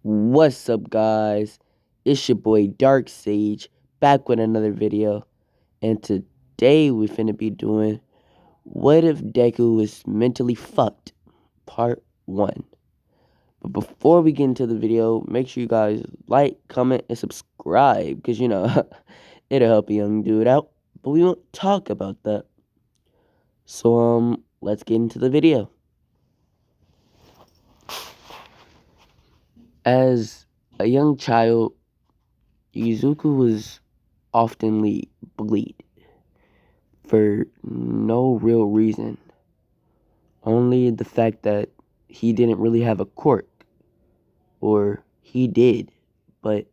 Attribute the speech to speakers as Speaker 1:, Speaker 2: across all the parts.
Speaker 1: What's up, guys? It's your boy Dark Sage back with another video, and today we finna be doing What If Deku Was Mentally Fucked, Part 1. But before we get into the video, make sure you guys like, comment, and subscribe, because it'll help a young dude out, but we won't talk about that. So, let's get into the video. As a young child, Izuku was oftenly bullied for no real reason. Only the fact that he didn't really have a quirk. Or he did, but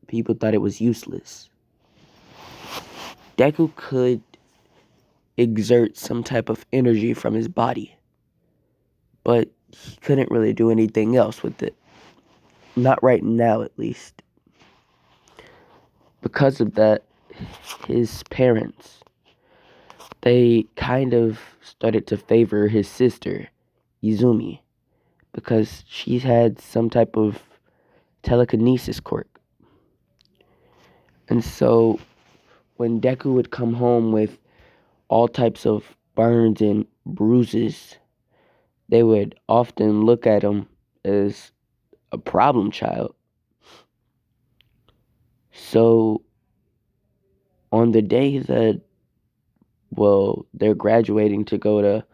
Speaker 1: people thought it was useless. Deku could exert some type of energy from his body, but he couldn't really do anything else with it. Not right now, at least. Because of that, his parents, they kind of started to favor his sister, Izumi, because she had some type of telekinesis quirk. And so when Deku would come home with all types of burns and bruises, they would often look at him as a problem child. So on the day that, they're graduating to go to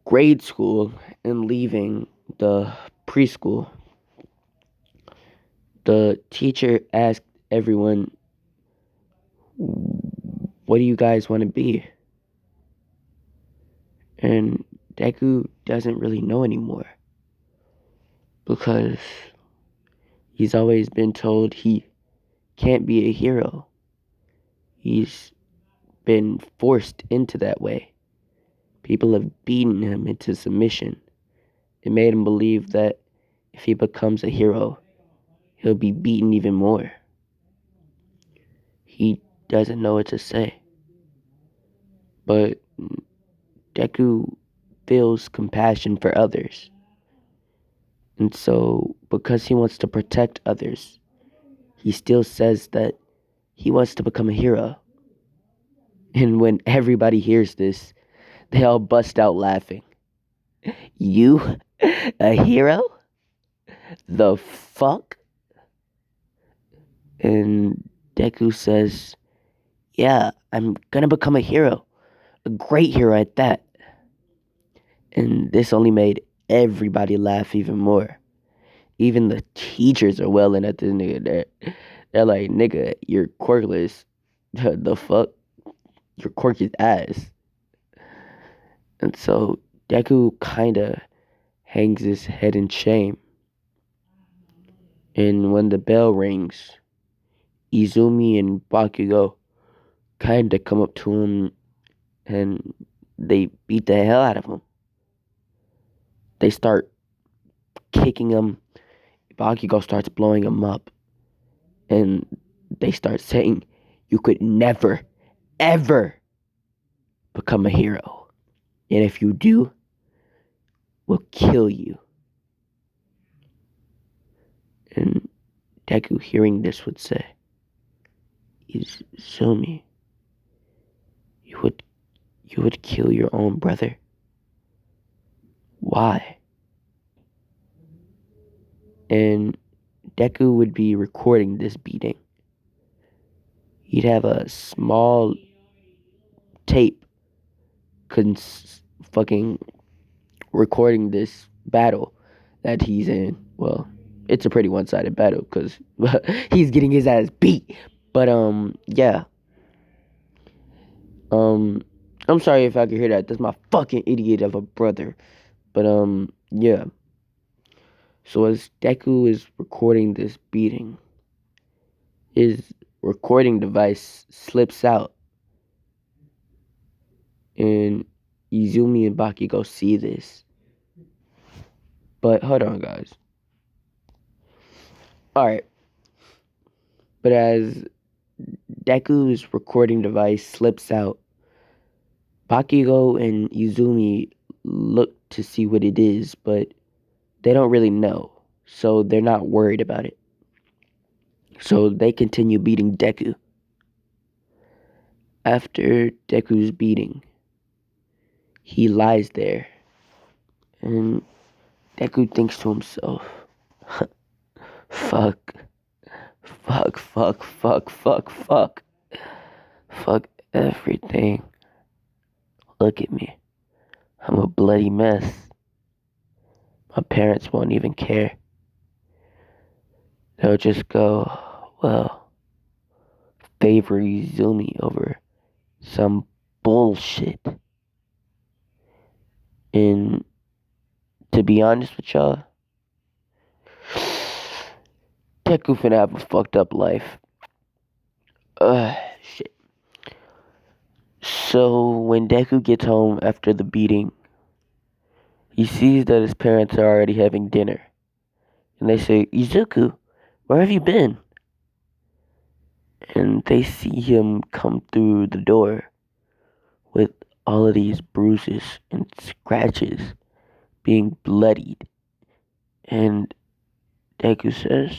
Speaker 1: grade school and leaving the preschool, the teacher asked everyone, "What do you guys want to be?" And Deku doesn't really know anymore, because he's always been told he can't be a hero. He's been forced into that way. People have beaten him into submission. It made him believe that if he becomes a hero, he'll be beaten even more. He doesn't know what to say. But Deku feels compassion for others. And so, because he wants to protect others, he still says that he wants to become a hero. And when everybody hears this, they all bust out laughing. You? A hero? The fuck? And Deku says, "Yeah, I'm gonna become a hero. A great hero at that." And this only made everybody laugh even more. Even the teachers are welling at this nigga. They're like, "Nigga, you're quirkless." The fuck? You're quirky ass. And so Deku kinda hangs his head in shame. And when the bell rings, Izumi and Bakugo kinda come up to him and they beat the hell out of him. They start kicking him. Bakugo starts blowing him up. And they start saying, "You could never, ever become a hero. And if you do, we'll kill you." And Deku, hearing this, would say, "Izumi, you would kill your own brother? Why?" And Deku would be recording this beating. He'd have a small tape fucking recording this battle that he's in. Well, it's a pretty one-sided battle because he's getting his ass beat. But yeah. I'm sorry if I could hear that. That's my fucking idiot of a brother. But yeah. So as Deku is recording this beating, his recording device slips out, and Izumi and Bakugo see this. But hold on, guys. Alright. But as Deku's recording device slips out, Bakugo and Izumi look to see what it is, but they don't really know, so they're not worried about it. So they continue beating Deku. After Deku's beating, he lies there, and Deku thinks to himself, fuck, fuck, fuck, fuck, fuck, fuck, fuck everything. Look at me. I'm a bloody mess. My parents won't even care. They'll just go, well, favor Izumi over some bullshit. And to be honest with y'all, Deku finna have a fucked up life. Shit. So when Deku gets home after the beating, he sees that his parents are already having dinner. And they say, Izuku, where have you been? And they see him come through the door with all of these bruises and scratches, being bloodied. And Deku says,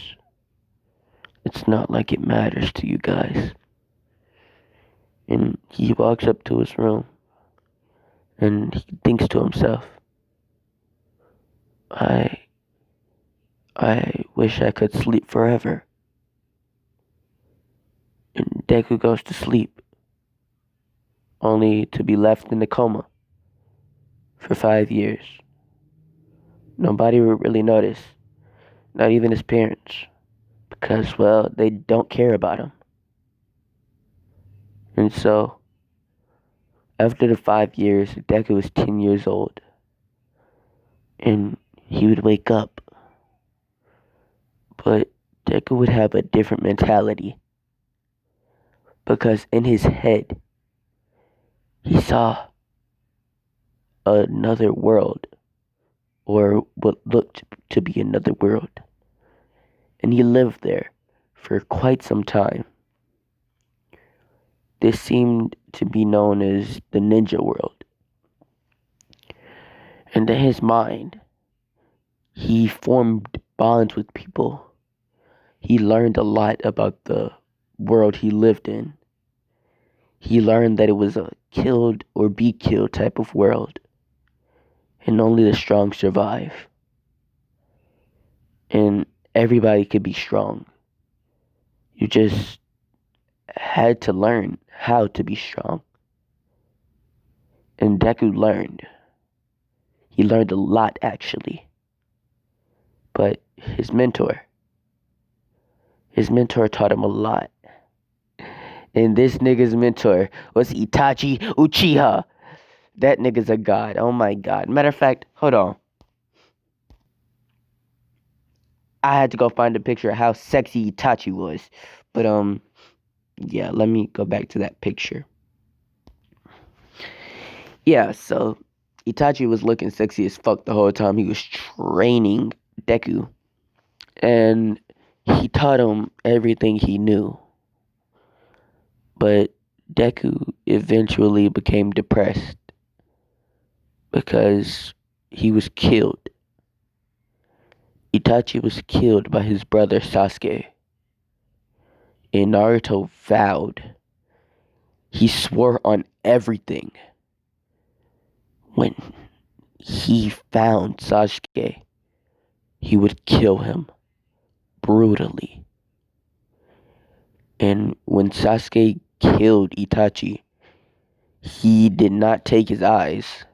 Speaker 1: it's not like it matters to you guys. And he walks up to his room and he thinks to himself, I wish I could sleep forever. And Deku goes to sleep, only to be left in a coma for 5 years. Nobody would really notice, not even his parents, because, well, they don't care about him. And so, after the 5 years, Deku was 10 years old, and he would wake up, but Deku would have a different mentality, because in his head, he saw another world, or what looked to be another world, and he lived there for quite some time. This seemed to be known as the ninja world. And in his mind, he formed bonds with people. He learned a lot about the world he lived in. He learned that it was a killed or be killed type of world, and only the strong survive. And everybody could be strong. You just had to learn how to be strong. And Deku learned. He learned a lot, actually. But his mentor taught him a lot. And this nigga's mentor was Itachi Uchiha. That nigga's a god. Oh my god. Matter of fact, hold on. I had to go find a picture of how sexy Itachi was. But yeah, let me go back to that picture. Yeah, so Itachi was looking sexy as fuck the whole time he was training Deku. And he taught him everything he knew. But Deku eventually became depressed because he was killed. Itachi was killed by his brother Sasuke. And Naruto vowed, he swore on everything, when he found Sasuke, he would kill him brutally. And when Sasuke killed Itachi, he did not take his eyes.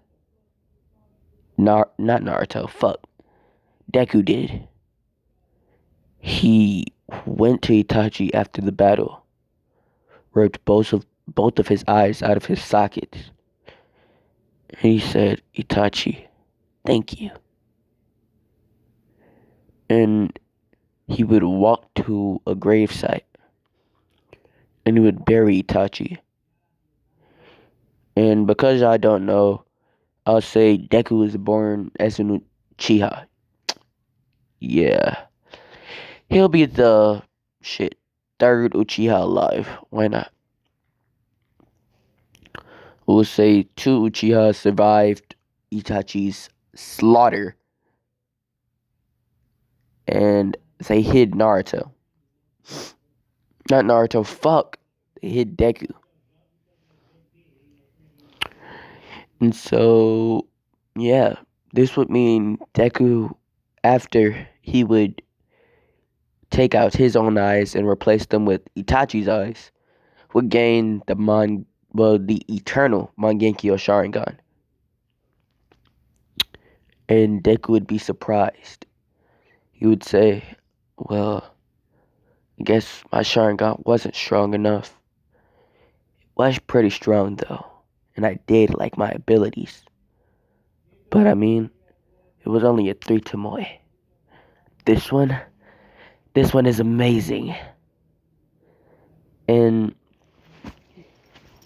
Speaker 1: Not Naruto, fuck. Deku did. He went to Itachi after the battle, ripped both of his eyes out of his sockets, and he said, Itachi, thank you. And he would walk to a gravesite, and he would bury Itachi. And because I don't know, I'll say Deku was born as an Uchiha. Yeah. He'll be the third Uchiha alive. Why not? We'll say 2 Uchiha survived Itachi's slaughter. and they hid Naruto. Not Naruto, fuck. They hid Deku. And so, yeah, this would mean Deku, after he would take out his own eyes and replace them with Itachi's eyes, would gain the eternal Mangekyou Sharingan. And Deku would be surprised. He would say, well, I guess my Sharingan wasn't strong enough. It was pretty strong though, and I did like my abilities. But I mean, it was only a 3 Tomoe. This one, this one is amazing. And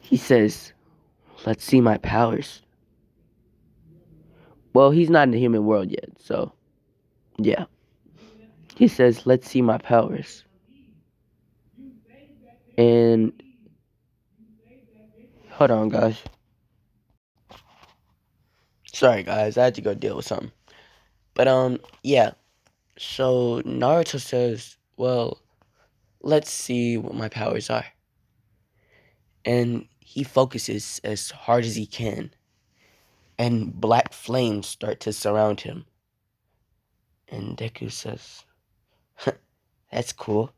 Speaker 1: he says, let's see my powers. Well, he's not in the human world yet, so yeah. He says, let's see my powers. And hold on, guys. Sorry, guys. I had to go deal with something. But, yeah. So Naruto says, well, let's see what my powers are. And he focuses as hard as he can. And black flames start to surround him. And Deku says, that's cool.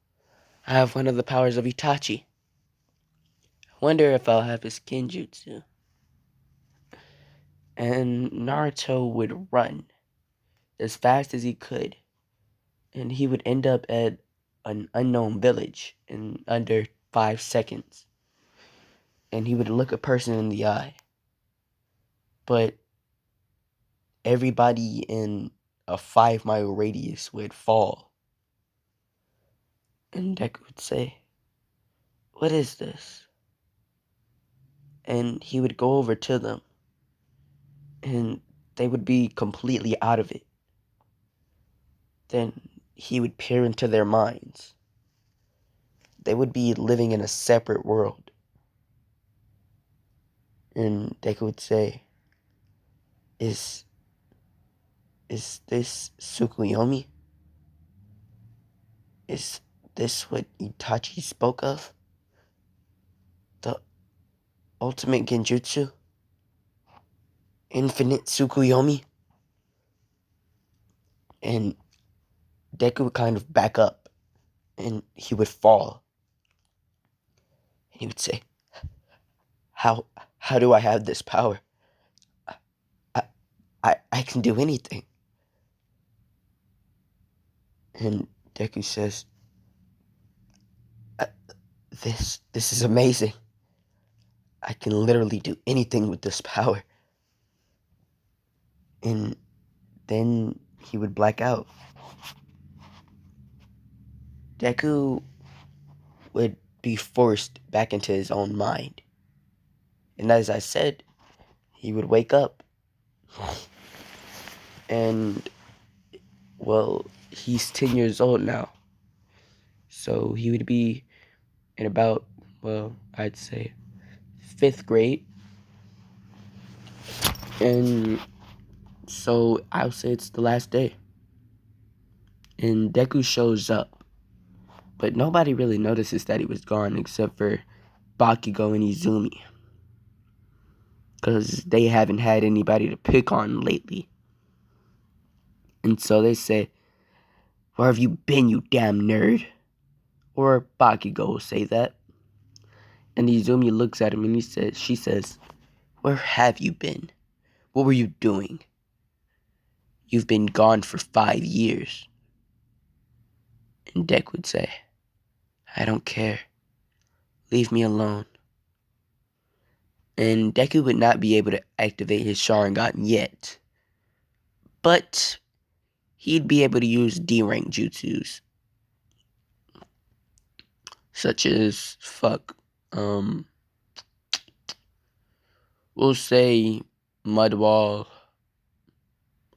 Speaker 1: I have one of the powers of Itachi. I wonder if I'll have his genjutsu. And Naruto would run as fast as he could. And he would end up at an unknown village in under 5 seconds. And he would look a person in the eye. But everybody in a 5-mile radius would fall. And Deku would say, what is this? And he would go over to them. And they would be completely out of it. Then he would peer into their minds. They would be living in a separate world. And Deku would say, Is this Tsukuyomi? Is this what Itachi spoke of? The ultimate genjutsu? Infinite Tsukuyomi? And Deku would kind of back up and he would fall. And he would say, How do I have this power? I can do anything. And Deku says, this is amazing. I can literally do anything with this power. And then he would black out. Deku would be forced back into his own mind. And as I said, he would wake up. And, well, he's 10 years old now. So he would be in about, well, I'd say 5th grade. And so I'll say it's the last day. And Deku shows up. But nobody really notices that he was gone except for Bakugo and Izumi. Because they haven't had anybody to pick on lately. And so they say, where have you been, you damn nerd? Or Bakugo will say that. And Izumi looks at him and she says, where have you been? What were you doing? You've been gone for 5 years. And Deku would say, I don't care. Leave me alone. And Deku would not be able to activate his Sharingan yet. But he'd be able to use D-rank jutsus. Such as, we'll say Mud Wall.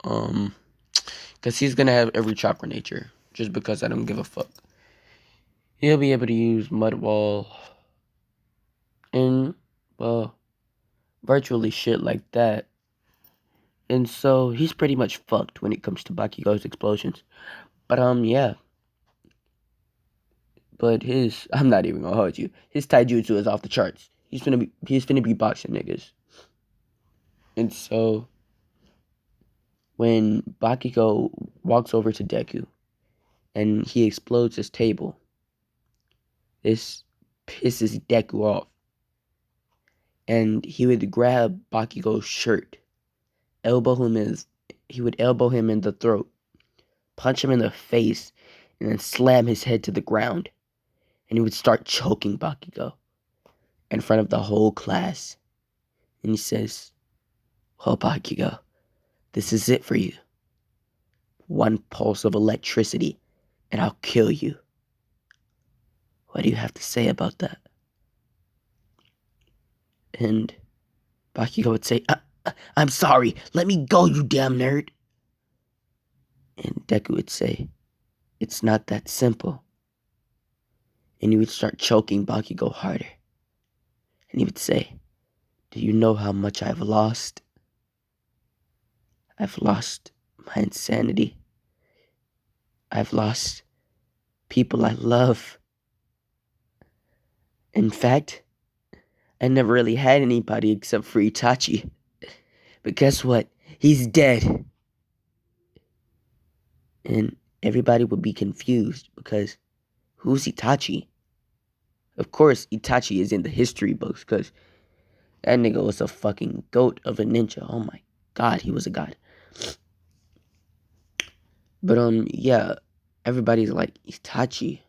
Speaker 1: Because he's going to have every chakra nature. Just because I don't give a fuck. He'll be able to use Mud Wall. And, well, virtually shit like that. And so he's pretty much fucked when it comes to Bakugo's explosions. But yeah. But I'm not even gonna hold you. His taijutsu is off the charts. He's finna be boxing niggas. And so when Bakugo walks over to Deku and he explodes his table, this pisses Deku off. And he would grab Bakugo's shirt, he would elbow him in the throat, punch him in the face, and then slam his head to the ground. And he would start choking Bakugo in front of the whole class. And he says, "Well, Bakugo, this is it for you. One pulse of electricity, and I'll kill you. What do you have to say about that?" And Bakugo would say, "I'm sorry. Let me go, you damn nerd." And Deku would say, "It's not that simple." And he would start choking Bakugo harder. And he would say, "Do you know how much I've lost? I've lost my insanity. I've lost people I love. In fact, I never really had anybody except for Itachi. But guess what? He's dead." And everybody would be confused because who's Itachi? Of course, Itachi is in the history books because that nigga was a fucking goat of a ninja. Oh my god, he was a god. But yeah, everybody's like, "Itachi?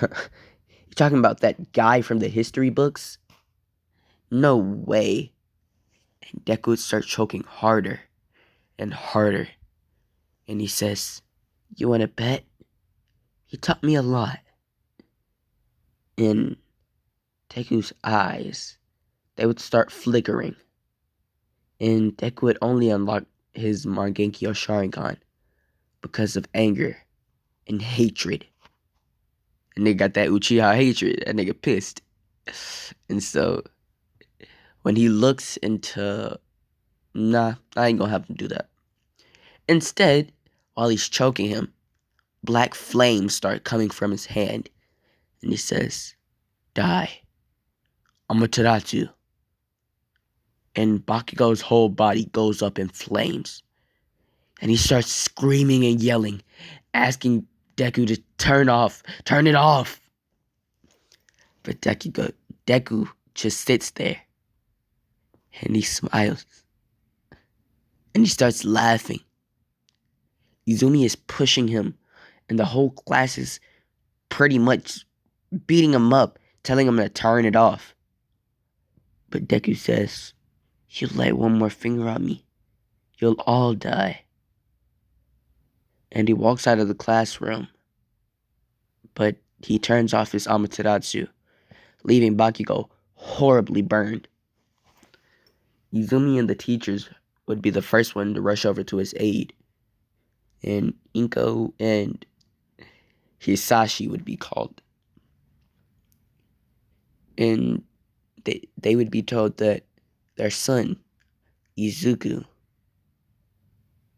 Speaker 1: You talking about that guy from the history books? No way." And Deku would start choking harder and harder. And he says, "You wanna bet? He taught me a lot." And Deku's eyes, they would start flickering. And Deku would only unlock his Mangekyou Sharingan because of anger and hatred. And they got that Uchiha hatred. That nigga pissed. And so when he looks into... Nah, I ain't gonna have him do that. Instead, while he's choking him, black flames start coming from his hand. And he says, "Die, Amaterasu." And Bakugo's whole body goes up in flames. And he starts screaming and yelling, asking Deku to turn it off. But Deku just sits there. And he smiles. And he starts laughing. Izumi is pushing him. And the whole class is pretty much beating him up, telling him to turn it off. But Deku says, "You lay one more finger on me, you'll all die." And he walks out of the classroom. But he turns off his Amaterasu, leaving Bakugo horribly burned. Izumi and the teachers would be the first one to rush over to his aid. And Inko and Hisashi would be called. And they would be told that their son, Izuku,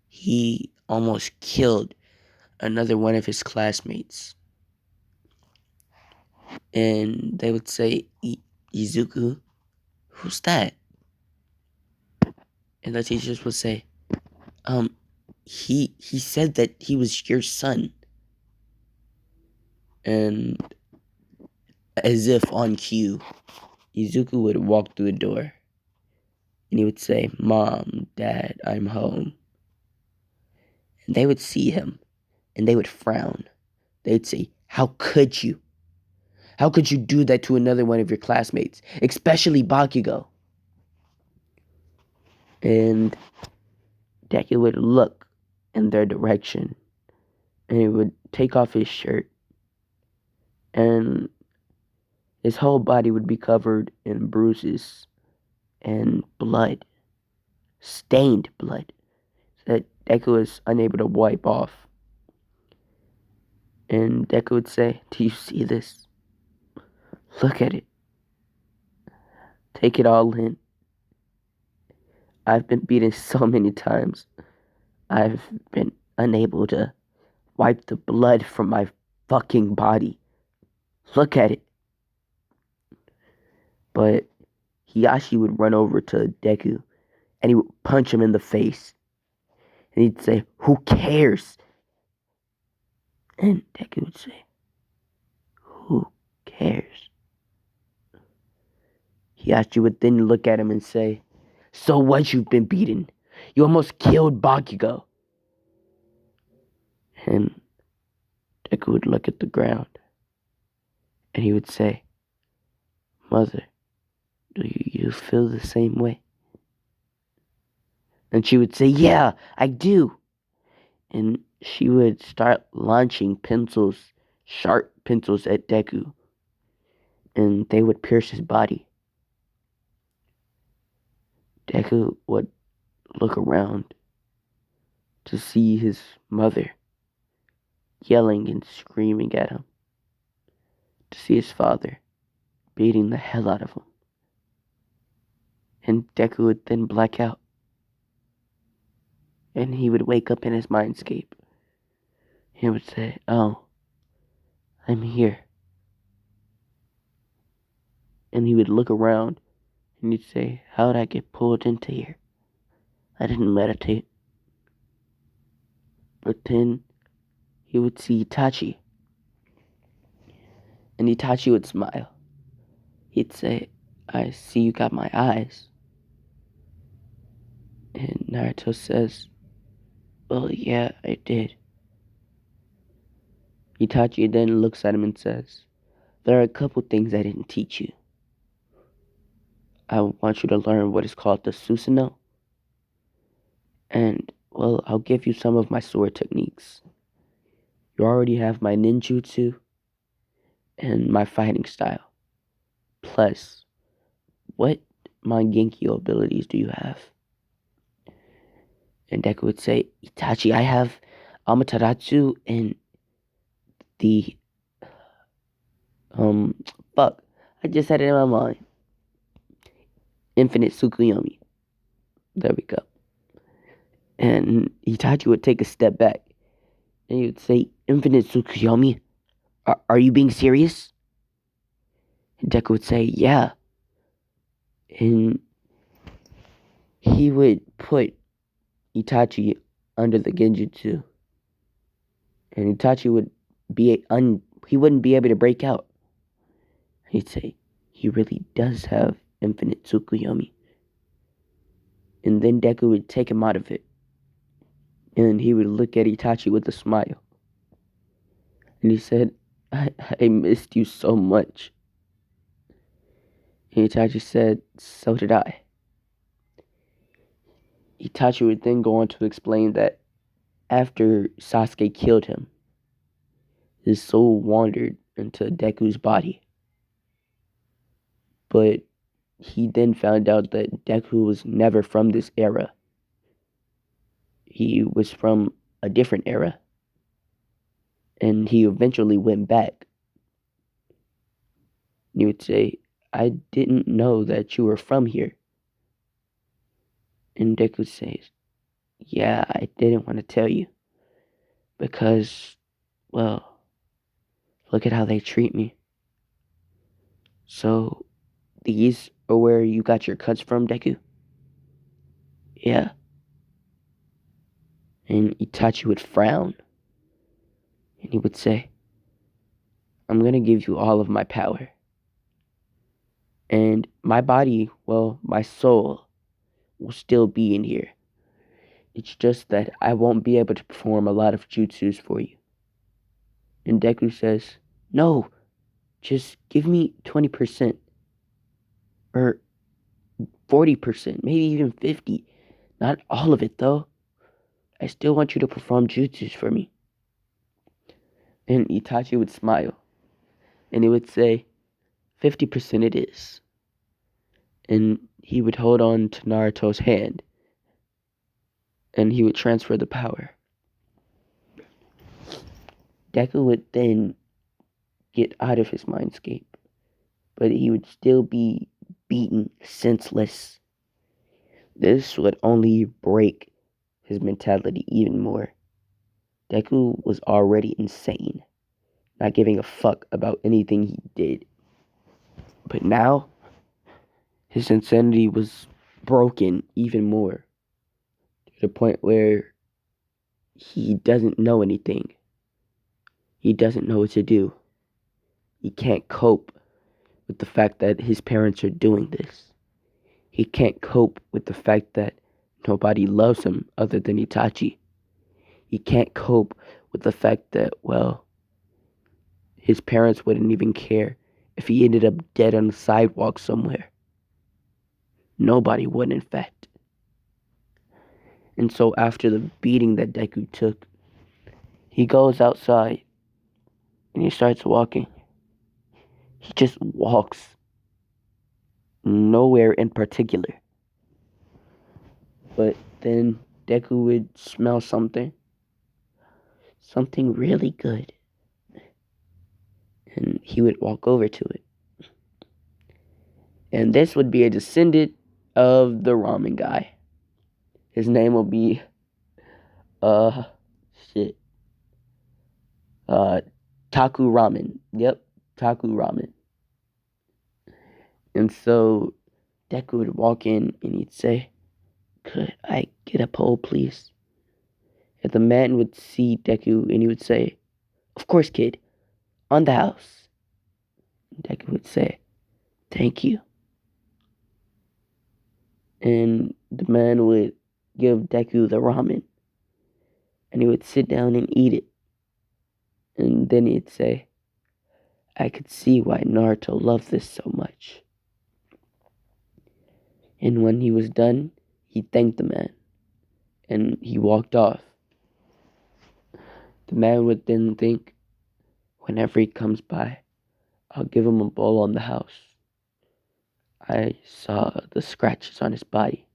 Speaker 1: he almost killed another one of his classmates. And they would say, "Izuku? Who's that?" And the teachers would say, he said that he was your son." And as if on cue, Izuku would walk through the door. And he would say, "Mom, Dad, I'm home." And they would see him. And they would frown. They'd say, "How could you? How could you do that to another one of your classmates? Especially Bakugo?" And Deku would look in their direction. And he would take off his shirt. And his whole body would be covered in bruises and blood. Stained blood. That Deku was unable to wipe off. And Deku would say, "Do you see this? Look at it. Take it all in. I've been beaten so many times. I've been unable to wipe the blood from my fucking body. Look at it. But Hiyashi would run over to Deku and he would punch him in the face. And he'd say, "Who cares?" And Deku would say, "Who cares?" Hiyashi would then look at him and say, "So what, you've been beaten? You almost killed Bakugo." And Deku would look at the ground and he would say, "Mother, do you feel the same way?" And she would say, "Yeah, I do." And she would start launching pencils, sharp pencils at Deku, and they would pierce his body. Deku would look around to see his mother yelling and screaming at him, to see his father beating the hell out of him. And Deku would then black out, and he would wake up in his mindscape. He would say, "Oh, I'm here." And he would look around and he'd say, "How did I get pulled into here? I didn't meditate." But then he would see Itachi, and Itachi would smile. He'd say, "I see you got my eyes." And Naruto says, "Well, yeah, I did." Itachi then looks at him and says, "There are a couple things I didn't teach you. I want you to learn what is called the Susanoo. And, well, I'll give you some of my sword techniques. You already have my ninjutsu and my fighting style. Plus, what Mangenkyo abilities do you have?" And Deku would say, "Itachi, I have Amaterasu and the, um, fuck, I just had it in my mind. Infinite Tsukuyomi." There we go. And Itachi would take a step back and he would say, "Infinite Tsukuyomi? Are you being serious?" And Deku would say, "Yeah." And he would put Itachi under the Genjutsu. And Itachi would he wouldn't be able to break out. He'd say, "He really does have infinite Tsukuyomi." And then Deku would take him out of it. And he would look at Itachi with a smile. And he said, I missed you so much." And Itachi said, "So did I." Itachi would then go on to explain that after Sasuke killed him, his soul wandered into Deku's body. But he then found out that Deku was never from this era. He was from a different era. And he eventually went back. He would say, "I didn't know that you were from here." And Deku says, "Yeah, I didn't want to tell you. Because, well, look at how they treat me." "So, these are where you got your cuts from, Deku?" "Yeah." And Itachi would frown. And he would say, "I'm going to give you all of my power. And my body, well, my soul, will still be in here. It's just that I won't be able to perform a lot of jutsus for you." And Deku says, "No, just give me 20%. Or 40%, maybe even 50. Not all of it, though. I still want you to perform jutsus for me." And Itachi would smile. And he would say, "50% it is." And he would hold on to Naruto's hand. And he would transfer the power. Deku would then get out of his mindscape. But he would still be beaten senseless. This would only break his mentality even more. Deku was already insane, not giving a fuck about anything he did. But now, his insanity was broken even more, to the point where he doesn't know anything. He doesn't know what to do. He can't cope with the fact that his parents are doing this. He can't cope with the fact that nobody loves him other than Itachi. He can't cope with the fact that, well, his parents wouldn't even care if he ended up dead on the sidewalk somewhere. Nobody would, in fact. And so after the beating that Deku took, he goes outside and he starts walking. He just walks nowhere in particular. But then Deku would smell something really good, and he would walk over to it. And this would be a descendant of the ramen guy. His name will be, uh, shit, Taku Ramen. Yep, Taku Ramen. And so Deku would walk in and he'd say, "Could I get a pole, please?" And the man would see Deku and he would say, "Of course, kid, on the house." And Deku would say, "Thank you." And the man would give Deku the ramen and he would sit down and eat it. And then he'd say, "I could see why Naruto loved this so much." And when he was done, he thanked the man and he walked off. The man would then think, whenever he comes by, I'll give him a blow on the house. I saw the scratches on his body.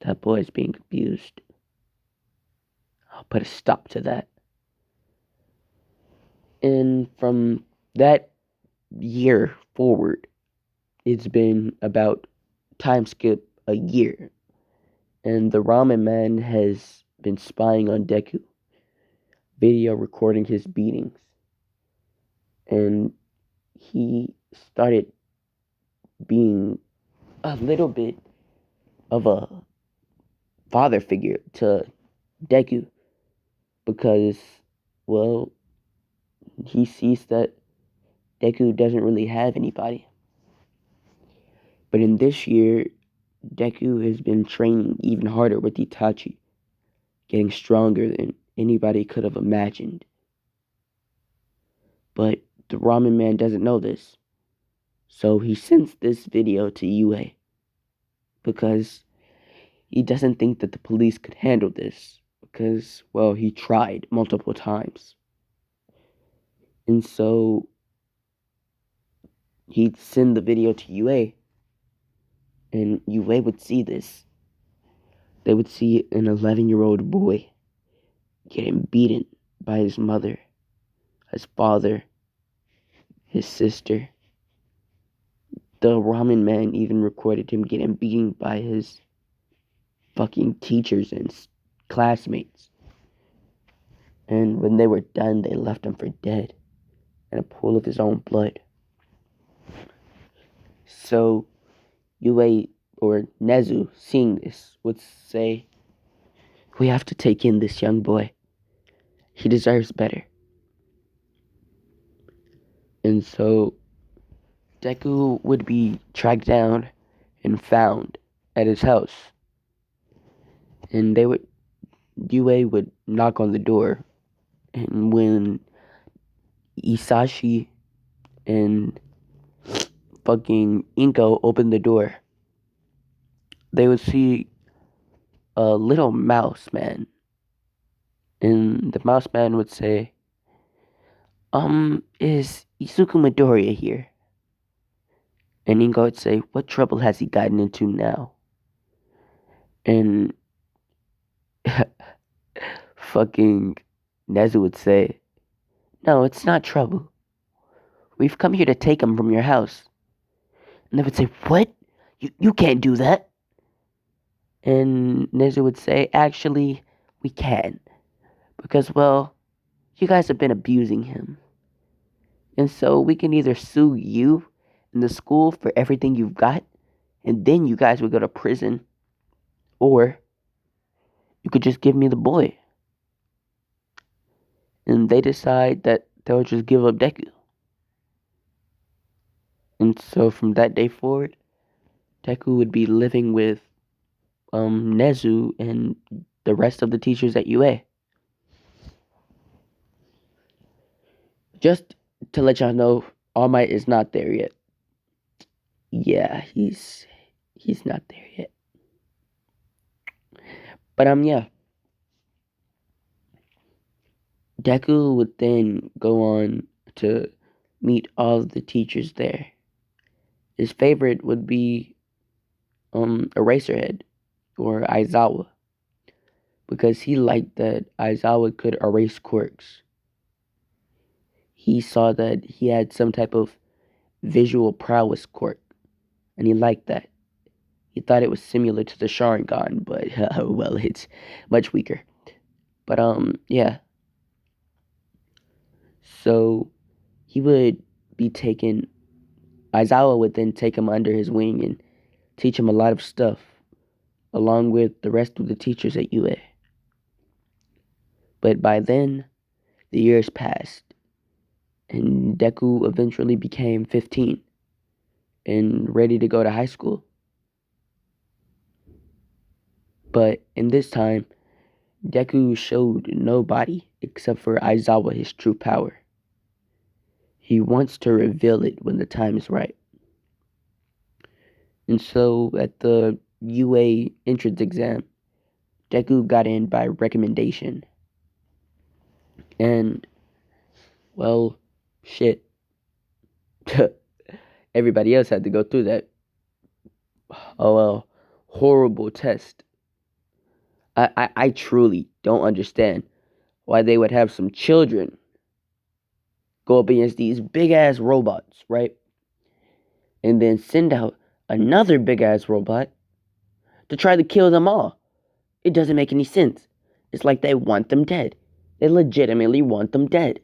Speaker 1: That boy is being abused. I'll put a stop to that. And from that year forward, it's been about time skip a year. And the ramen man has been spying on Deku, video recording his beatings. And he started being a little bit of a father figure to Deku because, well, he sees that Deku doesn't really have anybody. But in this year, Deku has been training even harder with Itachi, getting stronger than anybody could have imagined. But the ramen man doesn't know this. So he sends this video to UA because he doesn't think that the police could handle this because, well, he tried multiple times. And so he'd send the video to UA and UA would see this. They would see an 11-year-old boy getting beaten by his mother, his father, his sister. The ramen man even recorded him getting beaten by his fucking teachers and classmates. And when they were done, they left him for dead in a pool of his own blood. So Yue or Nezu, seeing this, would say, "We have to take in this young boy. He deserves better." And so Deku would be tracked down and found at his house. And Yue would knock on the door. And when Isashi and fucking Inko opened the door, they would see a little mouse man. And the mouse man would say, "Is Izuku Midoriya here?" And Inko would say, "What trouble has he gotten into now?" And fucking Nezu would say, "No, it's not trouble. We've come here to take him from your house." And they would say, "What? You can't do that." And Nezu would say, "Actually, we can. because, well, you guys have been abusing him. And so we can either sue you and the school for everything you've got, and then you guys would go to prison, or you could just give me the boy. And they decide that they'll just give up Deku. And so from that day forward, Deku would be living with Nezu and the rest of the teachers at UA. Just to let y'all know, All Might is not there yet. Yeah, he's not there yet. But yeah. Deku would then go on to meet all of the teachers there. His favorite would be Eraserhead or Aizawa, because he liked that Aizawa could erase quirks. He saw that he had some type of visual prowess quirk, and he liked that. He thought it was similar to the Sharingan, but well, it's much weaker. But yeah. So he would be taken. Aizawa would then take him under his wing and teach him a lot of stuff, along with the rest of the teachers at UA. But by then, the years passed, and Deku eventually became 15 and ready to go to high school. But in this time, Deku showed nobody except for Aizawa his true power. He wants to reveal it when the time is right. And so at the UA entrance exam, Deku got in by recommendation. And, well, shit. Everybody else had to go through that horrible test. I truly don't understand why they would have some children go up against these big ass robots, right? And then send out another big ass robot to try to kill them all. It doesn't make any sense. It's like they want them dead. They legitimately want them dead.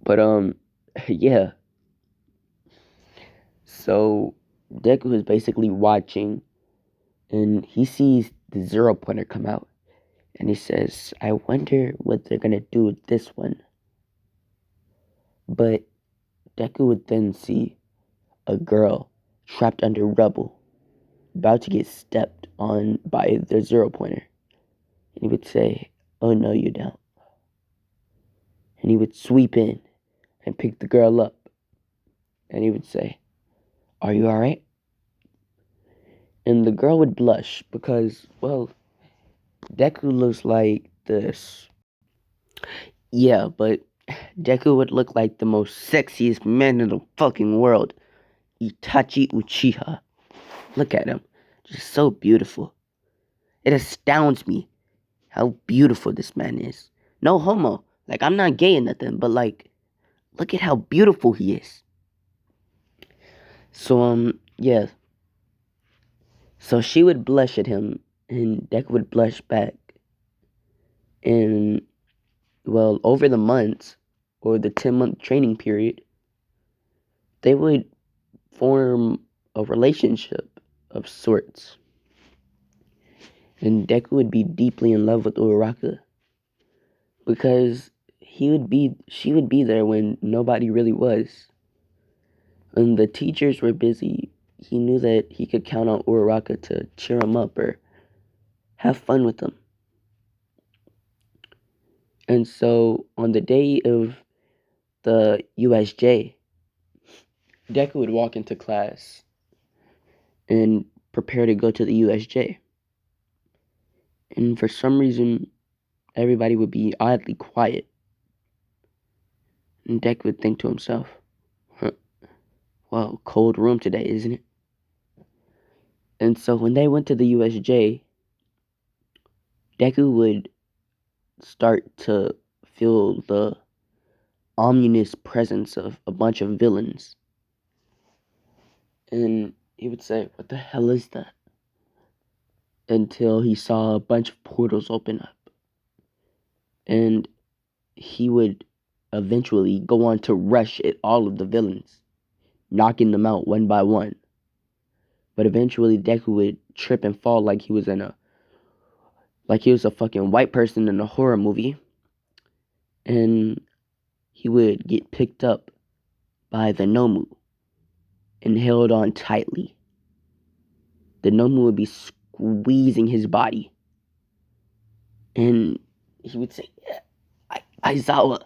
Speaker 1: But yeah. So Deku is basically watching, and he sees the 0 pointer come out, and he says, I wonder what they're gonna do with this one. But Deku would then see a girl trapped under rubble, about to get stepped on by the 0 pointer. And he would say, oh no, you don't. And he would sweep in and pick the girl up. And he would say, are you alright? And the girl would blush because, well, Deku looks like this. Yeah, but Deku would look like the most sexiest man in the fucking world. Itachi Uchiha. Look at him. Just so beautiful. It astounds me how beautiful this man is. No homo. Like, I'm not gay or nothing, but like, look at how beautiful he is. So, yeah. So she would blush at him, and Deku would blush back. And, well, over the months, or the 10-month training period, they would form a relationship of sorts. And Deku would be deeply in love with Uraraka, because she would be there when nobody really was. When the teachers were busy, he knew that he could count on Uraraka to cheer him up or have fun with him. And so on the day of the USJ, Deku would walk into class and prepare to go to the USJ. And for some reason, everybody would be oddly quiet. And Deku would think to himself, well, cold room today, isn't it? And so when they went to the USJ, Deku would start to feel the ominous presence of a bunch of villains. And he would say, what the hell is that? Until he saw a bunch of portals open up. And he would eventually go on to rush at all of the villains, knocking them out one by one. But eventually Deku would trip and fall like he was a fucking white person in a horror movie, and he would get picked up by the Nomu and held on tightly. The Nomu would be squeezing his body, and he would say, Aizawa.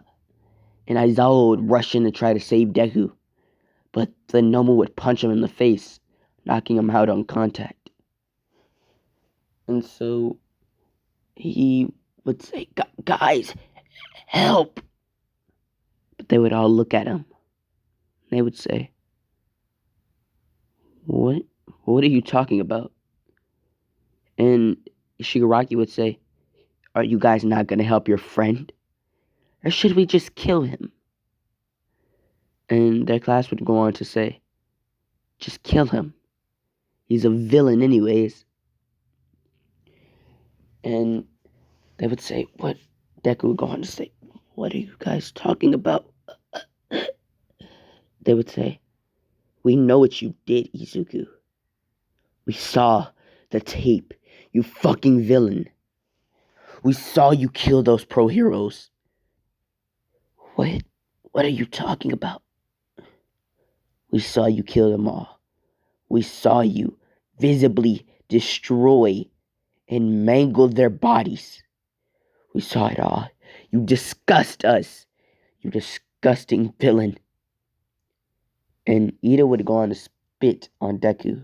Speaker 1: And Aizawa would rush in to try to save Deku, but the Nomu would punch him in the face, knocking him out on contact. And so he would say, guys, help. But they would all look at him. They would say, what? What are you talking about? And Shigaraki would say, are you guys not going to help your friend? Or should we just kill him? And their class would go on to say, just kill him. He's a villain anyways. And they would say, what? Deku would go on to say, what are you guys talking about? They would say, we know what you did, Izuku. We saw the tape, you fucking villain. We saw you kill those pro heroes. What? What are you talking about? We saw you kill them all. We saw you visibly destroy and mangle their bodies. We saw it all. You disgust us. You disgusting villain. And Ida would go on to spit on Deku.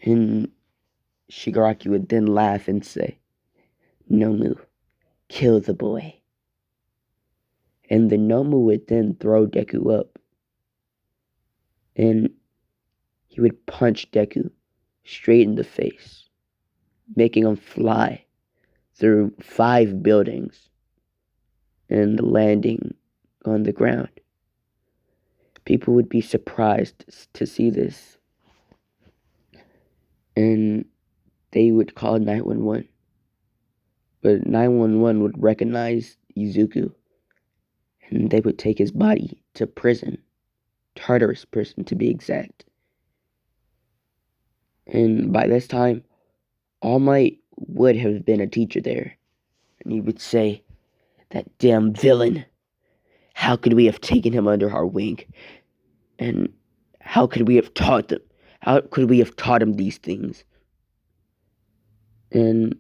Speaker 1: And Shigaraki would then laugh and say, Nomu, kill the boy. And the Nomu would then throw Deku up. And he would punch Deku straight in the face, making him fly through 5 buildings and landing on the ground. People would be surprised to see this, and they would call 911. But 911 would recognize Izuku, and they would take his body to prison, Tartarus prison to be exact. And by this time, All Might would have been a teacher there, and he would say, that damn villain, how could we have taken him under our wing? And how could we have taught them? How could we have taught him these things? And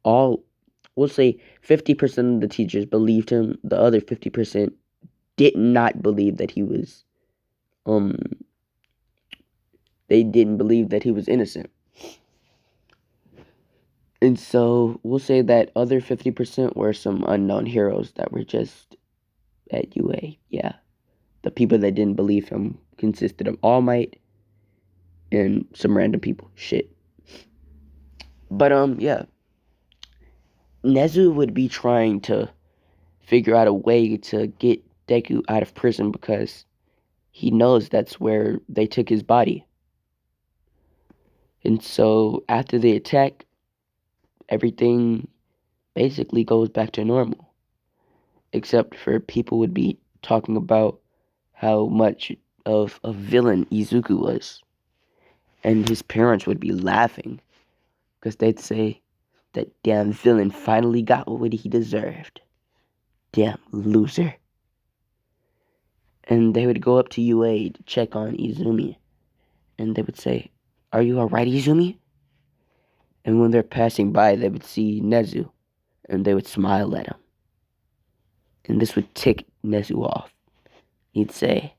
Speaker 1: we'll say 50% of the teachers believed him. The other 50% did not believe that he was, they didn't believe that he was innocent. And so we'll say that other 50% were some unknown heroes that were just at UA. Yeah. The people that didn't believe him consisted of All Might and some random people. Shit. But yeah. Nezu would be trying to figure out a way to get Deku out of prison because he knows that's where they took his body. And so after the attack, everything basically goes back to normal. Except for people would be talking about how much of a villain Izuku was. And his parents would be laughing because they'd say, that damn villain finally got what he deserved. Damn loser. And they would go up to UA to check on Izumi. And they would say, are you alright, Izumi? And when they're passing by, they would see Nezu. And they would smile at him. And this would tick Nezu off. He'd say,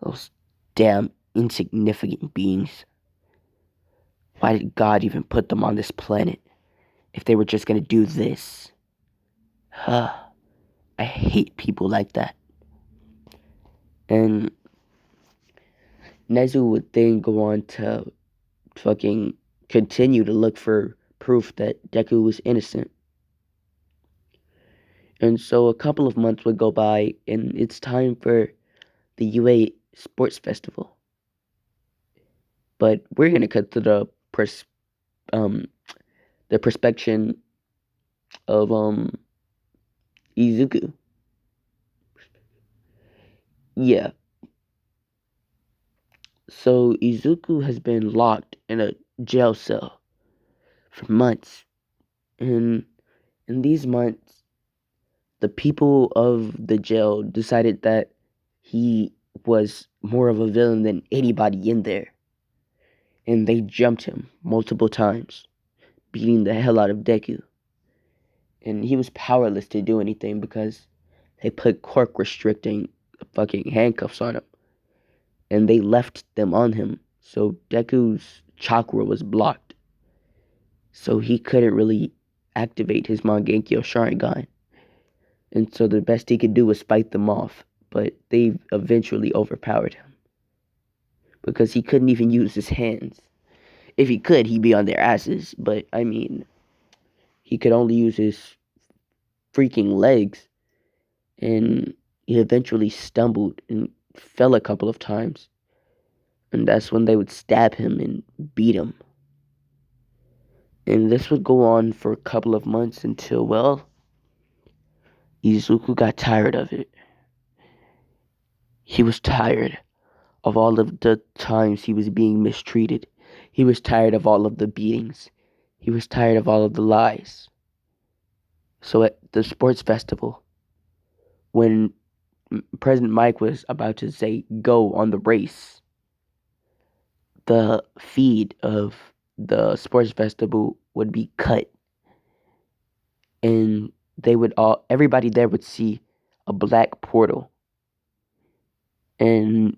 Speaker 1: those damn insignificant beings. Why did God even put them on this planet if they were just gonna do this? Huh. I hate people like that. And Nezu would then go on to fucking continue to look for proof that Deku was innocent. And so a couple of months would go by, and it's time for the UA Sports Festival. But we're gonna cut to the perspection of Izuku. Yeah. So Izuku has been locked in a jail cell for months. And in these months, the people of the jail decided that he was more of a villain than anybody in there. And they jumped him multiple times, beating the hell out of Deku. And he was powerless to do anything because they put cork restricting fucking handcuffs on him. And they left them on him. So Deku's chakra was blocked. So he couldn't really activate his Mangekyou Sharingan. And so the best he could do was fight them off. But they eventually overpowered him. Because he couldn't even use his hands. If he could, he'd be on their asses. But, I mean, he could only use his freaking legs. And he eventually stumbled and fell a couple of times. And that's when they would stab him and beat him. And this would go on for a couple of months until, well, Izuku got tired of it. He was tired of all of the times he was being mistreated. He was tired of all of the beatings. He was tired of all of the lies. So at the sports festival, when President Mike was about to say go on the race, the feed of the sports festival would be cut. And everybody there would see a black portal. And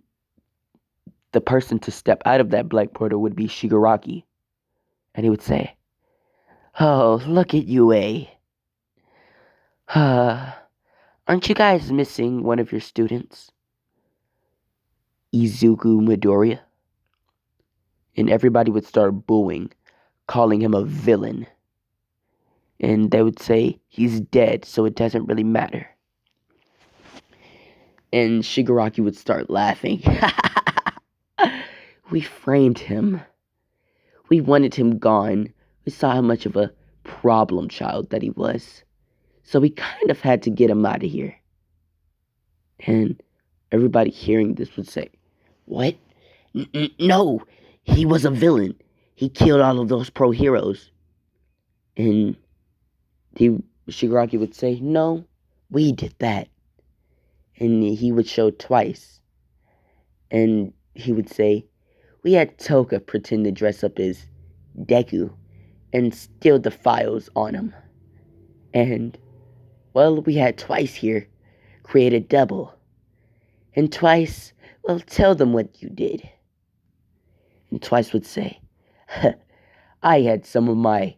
Speaker 1: the person to step out of that black portal would be Shigaraki. And he would say, "Oh, look at you, eh? Aren't you guys missing one of your students? Izuku Midoriya?" And everybody would start booing, calling him a villain. And they would say, he's dead, so it doesn't really matter. And Shigaraki would start laughing. We framed him. We wanted him gone. We saw how much of a problem child that he was. So we kind of had to get him out of here. And everybody hearing this would say, what? No, he was a villain. He killed all of those pro heroes. And Shigaraki would say, no, we did that. And he would show twice. And he would say, we had Toka pretend to dress up as Deku and steal the files on him. And, well, we had twice here create a double. And twice, well, tell them what you did. And twice would say, I had some of my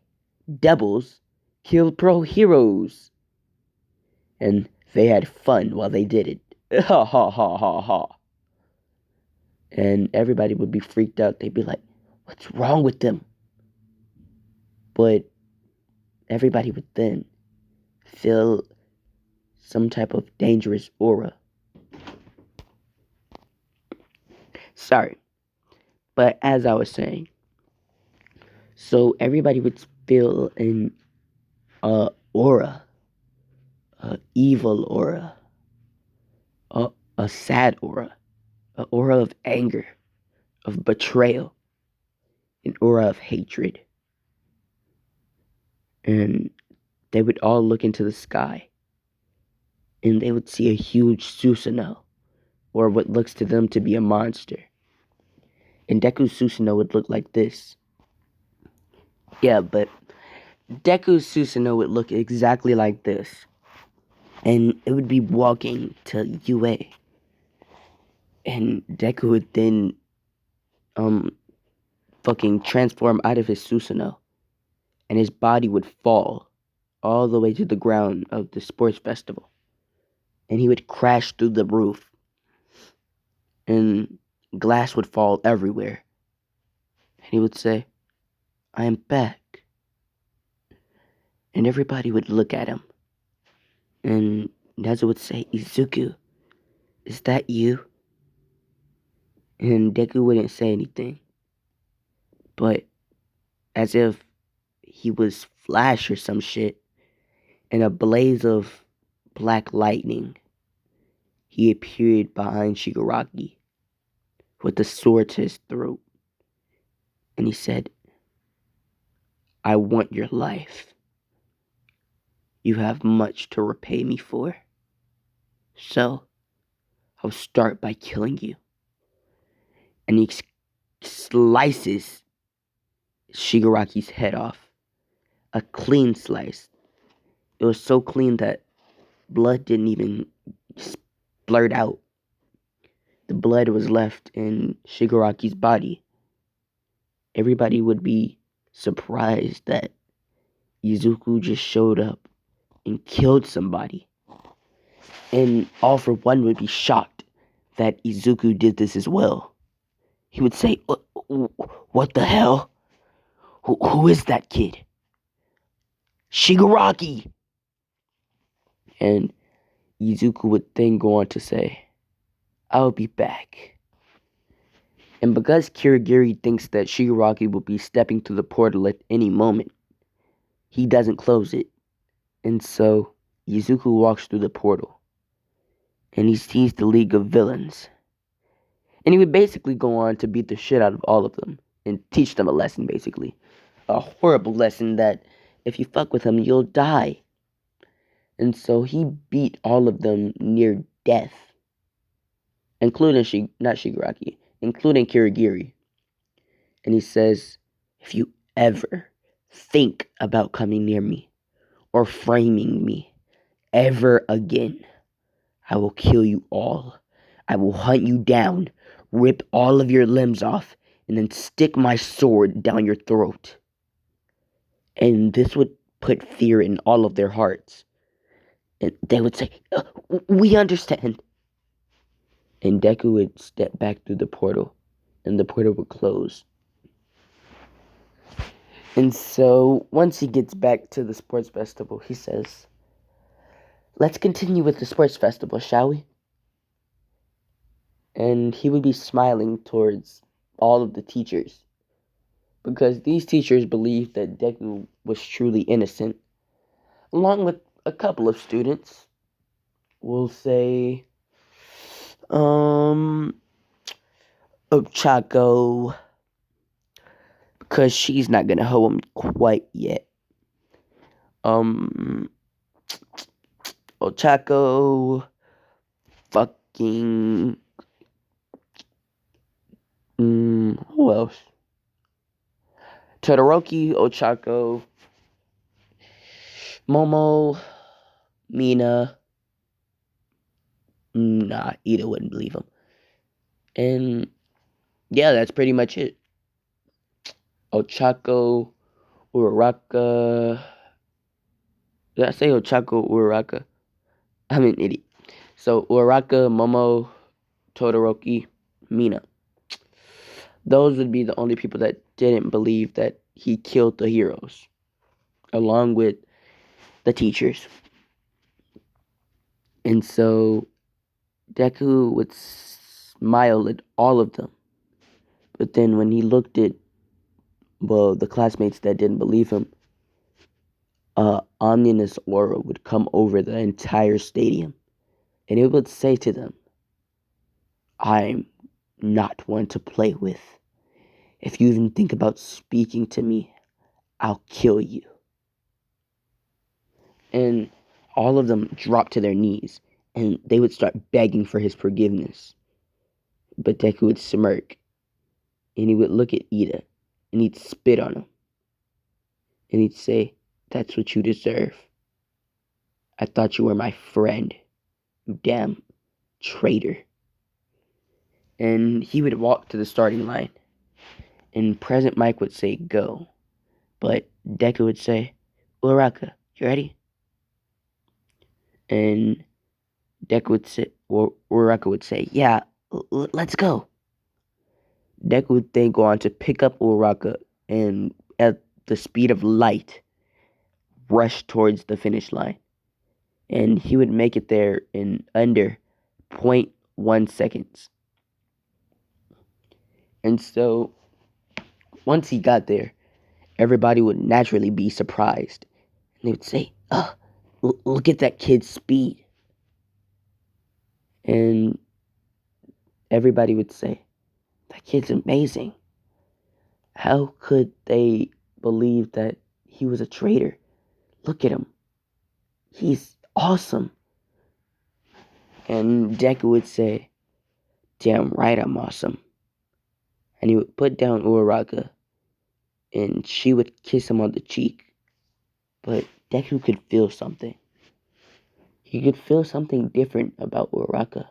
Speaker 1: doubles kill pro heroes. And they had fun while they did it. Ha ha ha ha ha. And everybody would be freaked out. They'd be like, what's wrong with them? But everybody would then feel some type of dangerous aura. Sorry. But as I was saying, so everybody would feel an aura, a evil aura, a sad aura, an aura of anger, of betrayal, an aura of hatred. And they would all look into the sky, and they would see a huge Susanoo, or what looks to them to be a monster. And Deku's Susanoo would look like this. Yeah, but Deku's Susanoo would look exactly like this. And it would be walking to UA. And Deku would then fucking transform out of his Susanoo. And his body would fall all the way to the ground of the sports festival. And he would crash through the roof. And glass would fall everywhere. And he would say, I am back. And everybody would look at him. And Nezu would say, Izuku, is that you? And Deku wouldn't say anything. But as if he was Flash or some shit, in a blaze of black lightning, he appeared behind Shigaraki with a sword to his throat, and he said, "I want your life. You have much to repay me for. So, I'll start by killing you." And he slices Shigaraki's head off. A clean slice. It was so clean that blood didn't even splurt out. The blood was left in Shigaraki's body. Everybody would be surprised that Izuku just showed up and killed somebody. And all for one would be shocked that Izuku did this as well. He would say, "What the hell? Who is that kid?" "Shigaraki!" And Izuku would then go on to say, "I'll be back." And because Kirigiri thinks that Shigaraki will be stepping through the portal at any moment, he doesn't close it. And so Izuku walks through the portal, and he sees the League of Villains. And he would basically go on to beat the shit out of all of them and teach them a lesson, basically. A horrible lesson that if you fuck with him, you'll die. And so he beat all of them near death, including not Shigaraki, including Kirigiri. And he says, "If you ever think about coming near me or framing me ever again, I will kill you all. I will hunt you down, rip all of your limbs off, and then stick my sword down your throat." And this would put fear in all of their hearts. And they would say, "We understand." And Deku would step back through the portal, and the portal would close. And so, once he gets back to the sports festival, he says, "Let's continue with the sports festival, shall we?" And he would be smiling towards all of the teachers, because these teachers believed that Deku was truly innocent, along with a couple of students. We'll say, Ochako, because she's not gonna hoe him quite yet. Ochako, fucking, who else? Todoroki, Ochako, Momo, Mina. Nah, Ida wouldn't believe him. And yeah, that's pretty much it. Ochako, Uraraka. Did I say Ochako, Uraraka? I'm an idiot. So Uraraka, Momo, Todoroki, Mina. Those would be the only people that didn't believe that he killed the heroes, along with the teachers. And so Deku would smile at all of them. But then when he looked at, the classmates that didn't believe him, ominous aura would come over the entire stadium. And it would say to them, "I'm not one to play with. If you even think about speaking to me, I'll kill you." And all of them dropped to their knees, and they would start begging for his forgiveness. But Deku would smirk, and he would look at Ida, and he'd spit on him. And he'd say, "That's what you deserve. I thought you were my friend, you damn traitor." And he would walk to the starting line, and President Mike would say, "Go." But Deku would say, "Uraraka, you ready?" And Deku would say, or Uraraka would say, "Yeah, let's go." Deku would then go on to pick up Uraraka and, at the speed of light, rush towards the finish line. And he would make it there in under 0.1 seconds. And so, once he got there, everybody would naturally be surprised. And they would say, "Oh, look at that kid's speed." And everybody would say, that kid's amazing. How could they believe that he was a traitor? Look at him. He's awesome. And Deku would say, damn right I'm awesome. And he would put down Uraraka and she would kiss him on the cheek. But Deku could feel something. He could feel something different about Uraraka.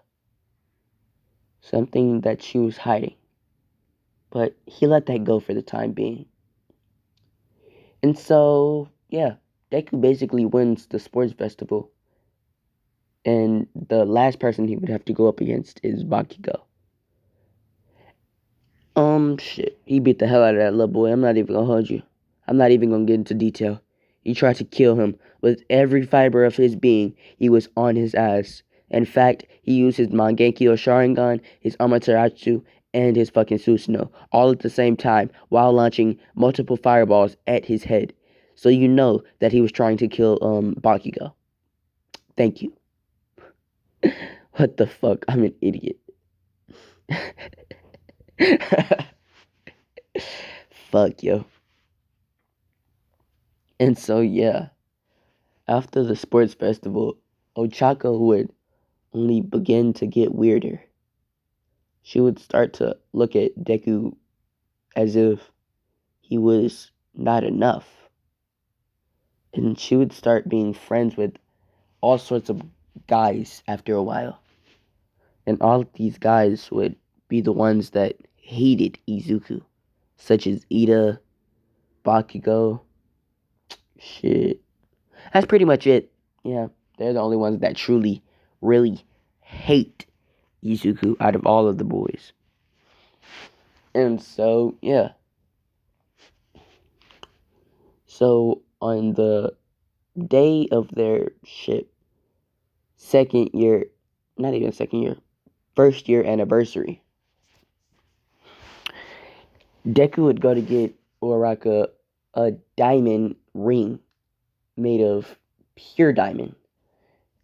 Speaker 1: Something that she was hiding. But he let that go for the time being. And so, yeah, Deku basically wins the sports festival. And the last person he would have to go up against is Bakugo. Shit. He beat the hell out of that little boy. I'm not even gonna hold you. I'm not even gonna get into detail. He tried to kill him with every fiber of his being. He was on his ass. In fact, he used his Mangekyo Sharingan, his Amaterasu, and his fucking Susanoo all at the same time while launching multiple fireballs at his head. So you know that he was trying to kill Bakugo. Thank you. What the fuck? I'm an idiot. Fuck yo. And so yeah, after the sports festival, Ochako would only begin to get weirder. She would start to look at Deku as if he was not enough. And she would start being friends with all sorts of guys after a while. And all of these guys would be the ones that hated Izuku, such as Ida, Bakugo. Shit. That's pretty much it. Yeah, they're the only ones that truly, really hate Izuku out of all of the boys. And so, yeah. So, on the day of their ship, second year, not even second year, first year anniversary, Deku would go to get Uraraka a diamond ring made of pure diamond.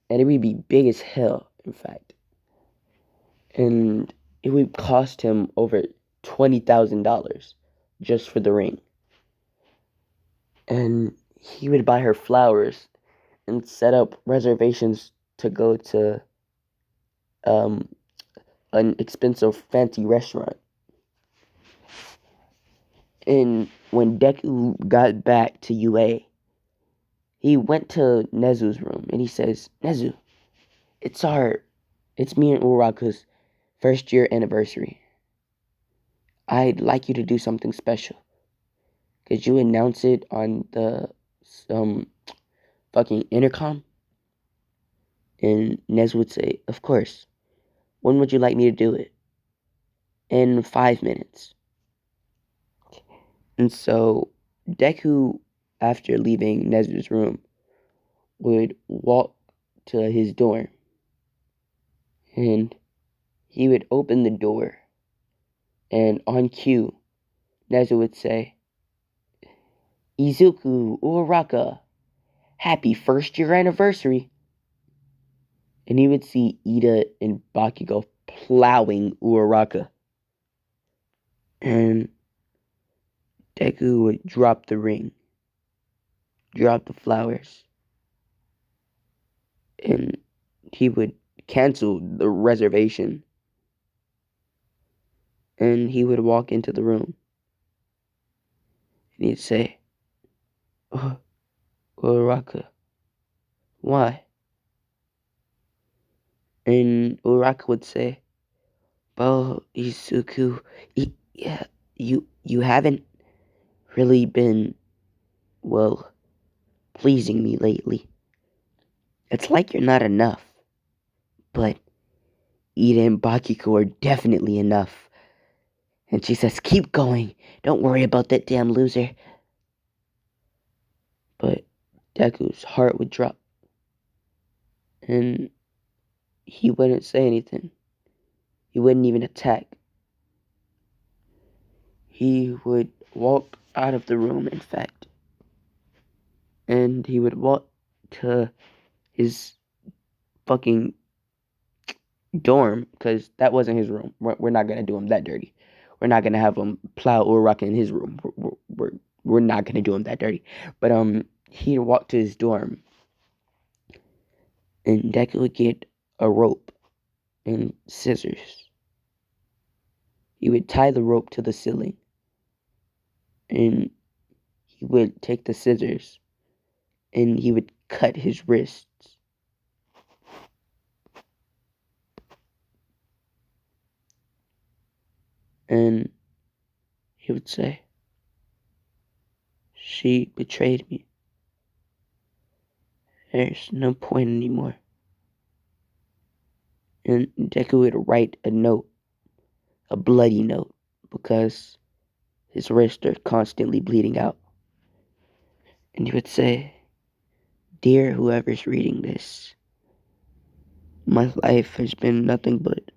Speaker 1: And it would be big as hell, in fact. And it would cost him over $20,000 just for the ring. And he would buy her flowers and set up reservations to go to um, an expensive fancy restaurant. And when Deku got back to UA, he went to Nezu's room and he says, Nezu, it's me and Uraraka's first year anniversary. I'd like you to do something special. Could you announce it on the fucking intercom? And Nezu would say, of course. When would you like me to do it? In 5 minutes. And so Deku, after leaving Nezu's room, would walk to his dorm. And he would open the door. And on cue, Nezu would say, Izuku Uraraka, happy first year anniversary. And he would see Ida and Bakugo plowing Uraraka. And Deku would drop the ring, drop the flowers, and he would cancel the reservation. And he would walk into the room. And he'd say, oh, Uraraka, why? And Uraraka would say, well, Izuku, yeah, you haven't really been, well, pleasing me lately. It's like you're not enough. But Ida and Bakugo are definitely enough. And she says, keep going. Don't worry about that damn loser. But Deku's heart would drop. And he wouldn't say anything. He wouldn't even attack. He would walk out of the room, in fact. And he would walk to his fucking dorm, because that wasn't his room. We're not gonna do him that dirty. We're not gonna have him plow Uraraka in his room. We're not gonna do him that dirty. But he walked to his dorm, and Deku would get a rope and scissors. He would tie the rope to the ceiling, and he would take the scissors, and he would cut his wrists. And he would say, "She betrayed me. There's no point anymore." And Deku would write a note, a bloody note, because his wrists are constantly bleeding out. And he would say, "Dear whoever's reading this, my life has been nothing but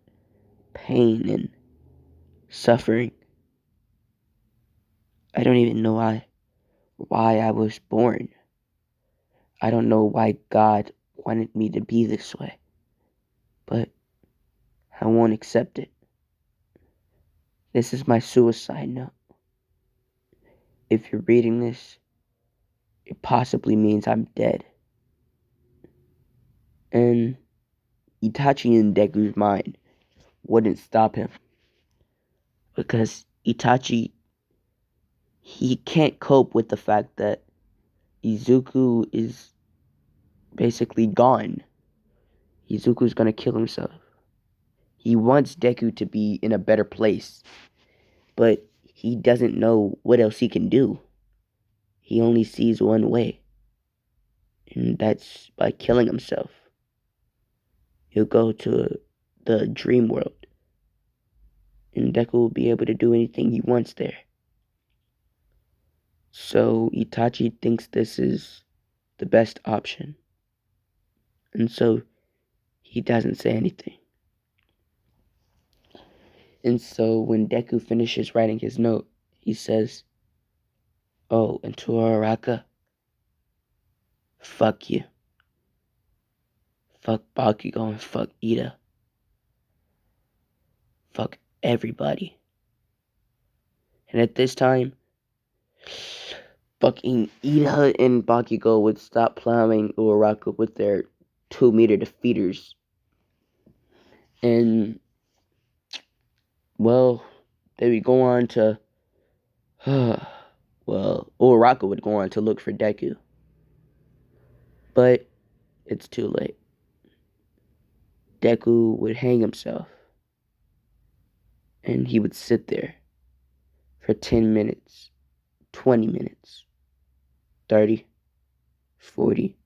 Speaker 1: pain and suffering. I don't even know why I was born. I don't know why God wanted me to be this way, but I won't accept it. This is my suicide note. If you're reading this, it possibly means I'm dead." And Itachi in Deku's mind wouldn't stop him, because Itachi, he can't cope with the fact that Izuku is basically gone. Izuku's gonna kill himself. He wants Deku to be in a better place, but he doesn't know what else he can do. He only sees one way, and that's by killing himself. He'll go to the dream world, and Deku will be able to do anything he wants there. So Itachi thinks this is the best option, and so he doesn't say anything. And so when Deku finishes writing his note, he says, "Oh, and to Araka, fuck you. Fuck Bakugo and fuck Ida. Fuck everybody." And at this time, fucking Ida and Bakugo would stop plowing Uraraka with their 2-meter defeaters. And, well, they would go on to, well, Uraraka would go on to look for Deku. But it's too late. Deku would hang himself, and he would sit there for 10 minutes, 20 minutes, 30, 40,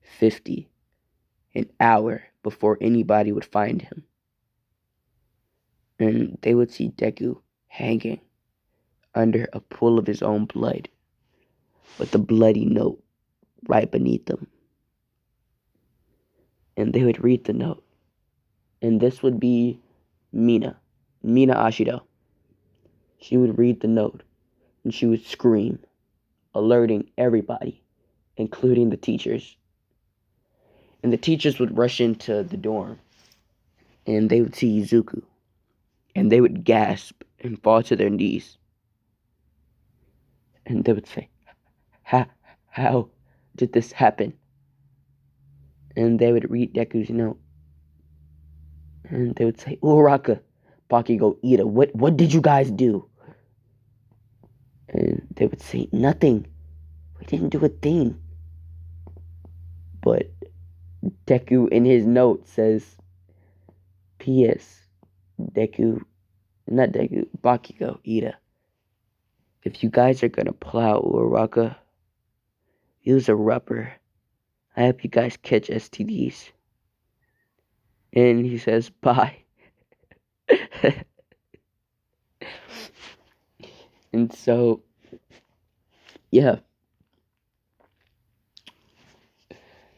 Speaker 1: 50, an hour before anybody would find him. And they would see Deku hanging under a pool of his own blood, with a bloody note right beneath him. And they would read the note. And this would be Mina Ashido. She would read the note, and she would scream, alerting everybody, including the teachers. And the teachers would rush into the dorm, and they would see Izuku, and they would gasp and fall to their knees. And they would say, How did this happen?" And they would read Deku's note, and they would say, "Uraraka, Bakugo, Ida, what did you guys do?" And they would say, "Nothing. We didn't do a thing." But Deku in his note says, "P.S. Bakugo, Ida. If you guys are gonna plow Uraraka, use a rubber. I hope you guys catch STDs." And he says, "Bye." And so, yeah.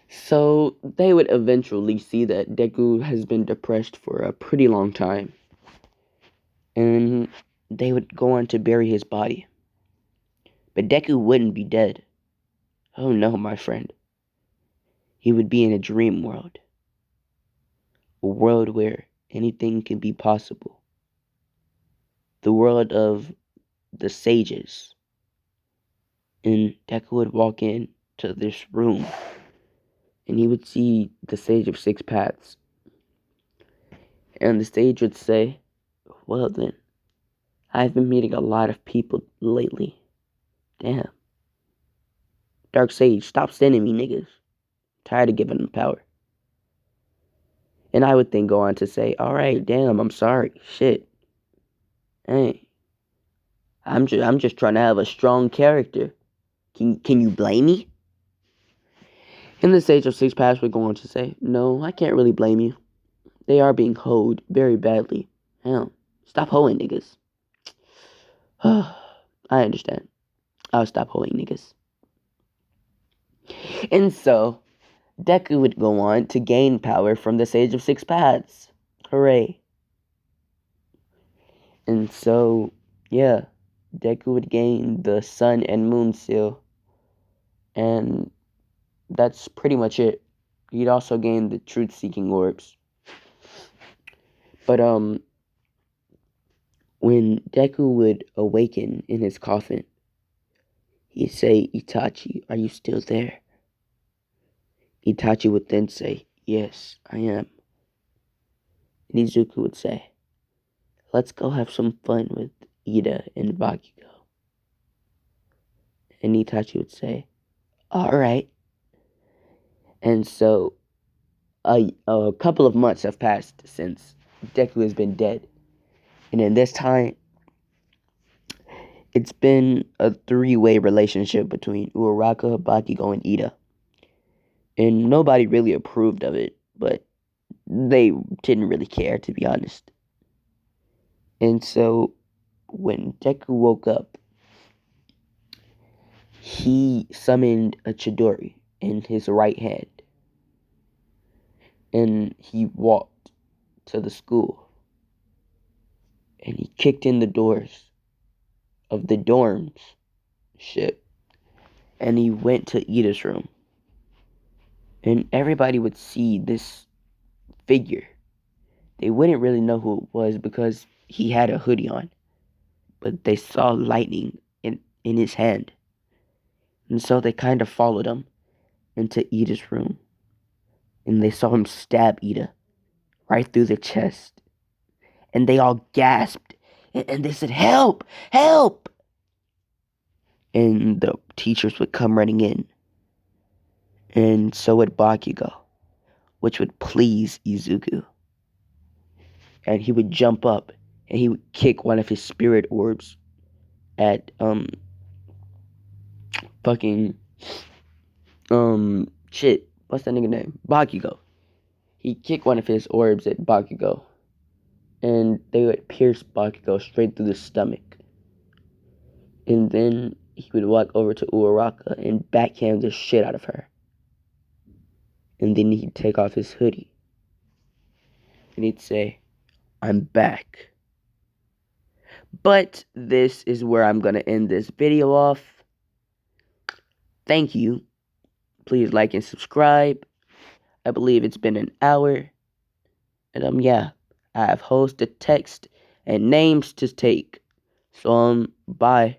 Speaker 1: So they would eventually see that Deku has been depressed for a pretty long time. And they would go on to bury his body. But Deku wouldn't be dead. Oh no, my friend. He would be in a dream world, a world where anything can be possible. The world of the sages. And Deku would walk in to this room and he would see the Sage of Six Paths. And the sage would say, well then, I've been meeting a lot of people lately. Damn. Dark Sage, stop sending me niggas. Tired of giving them power. And I would then go on to say, alright, damn, I'm sorry. Shit. Hey. I'm just trying to have a strong character. Can you blame me? And the Sage of Six Paths would go on to say, no, I can't really blame you. They are being hoed very badly. Hell, stop hoeing niggas. I understand. I'll stop hoeing niggas. And so, Deku would go on to gain power from the Sage of Six Paths. Hooray. And so, yeah, Deku would gain the Sun and Moon Seal. And that's pretty much it. He'd also gain the Truth-Seeking Orbs. But, when Deku would awaken in his coffin, he'd say, Itachi, are you still there? Itachi would then say, yes, I am. And Izuku would say, let's go have some fun with Ida and Bakugo. And Itachi would say, alright. And so, a couple of months have passed since Deku has been dead. And in this time, it's been a three-way relationship between Uraraka, Bakugo, and Ida. And nobody really approved of it, but they didn't really care, to be honest. And so, when Deku woke up, he summoned a Chidori in his right hand. And he walked to the school. And he kicked in the doors of the dorms ship. And he went to Ida's room. And everybody would see this figure. They wouldn't really know who it was because he had a hoodie on. But they saw lightning in his hand. And so they kind of followed him into Ida's room. And they saw him stab Ida right through the chest. And they all gasped. And they said, help! Help! And the teachers would come running in. And so would Bakugo, which would please Izuku. And he would jump up and he would kick one of his spirit orbs at shit, what's that nigga name? Bakugo. He'd kick one of his orbs at Bakugo. And they would pierce Bakugo straight through the stomach. And then he would walk over to Uraraka and backhand the shit out of her. And then he'd take off his hoodie. And he'd say, I'm back. But this is where I'm going to end this video off. Thank you. Please like and subscribe. I believe it's been an hour. And yeah, I have hosts to text and names to take. So bye.